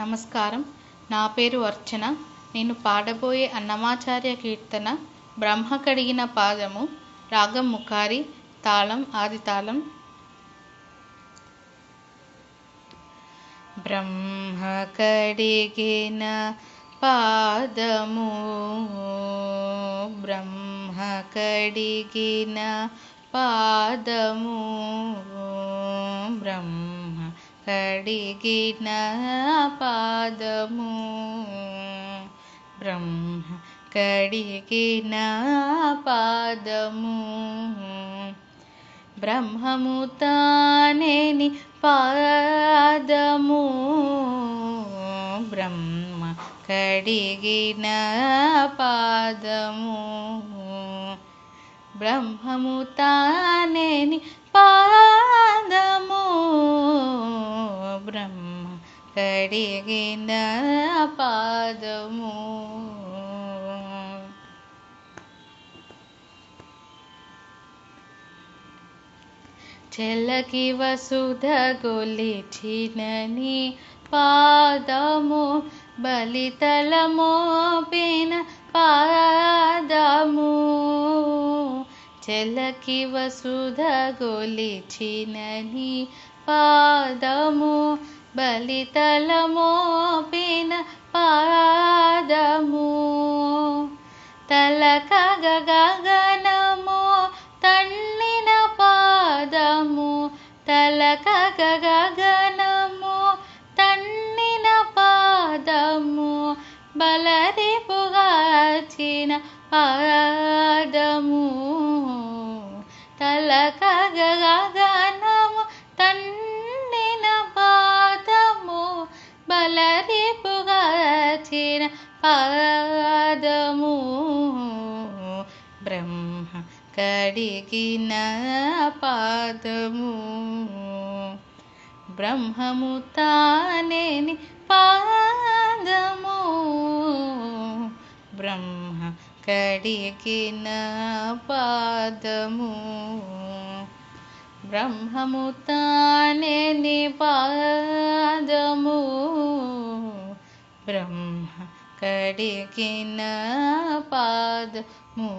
నమస్కారం. నా పేరు అర్చన. నేను పాడబోయే అన్నమాచార్య కీర్తన బ్రహ్మ కడిగిన పాదము. రాగం ముఖారి, తాళం ఆదితాళం. బ్రహ్మ కడిగిన పాదము, బ్రహ్మ కడిగిన పాదము, బ్రహ్మ కడిగిన పాదము, బ్రహ్మ కడిగిన పాదము. బ్రహ్మము తానేని పాదము, బ్రహ్మ కడిగిన పాదము, బ్రహ్మము తానేని పాదము, బ్రహ్మ కడిగిన పాదము. చెల్లకి వసుధ గొలిచినని పాదము, బలితలమోపిన పాదము. చెల్లకి వసుధ గొలిచినని పాదము, బలితలమోపిన పాదము. తలక గగనము తన్నిన పాదము, తలక గగనము తన్నిన పాదము, బలరిపుగాచిన పాదము. తలక గగనము తన్నిన పాదము, బలరిపుగాచిన పాదము. బ్రహ్మ కడిగిన పాదము, బ్రహ్మము తానేని పాదము, బ్రహ్మ కడిగిన పాదము, బ్రహ్మము తానేని పాదము, బ్రహ్మ కడిగిన పాదము.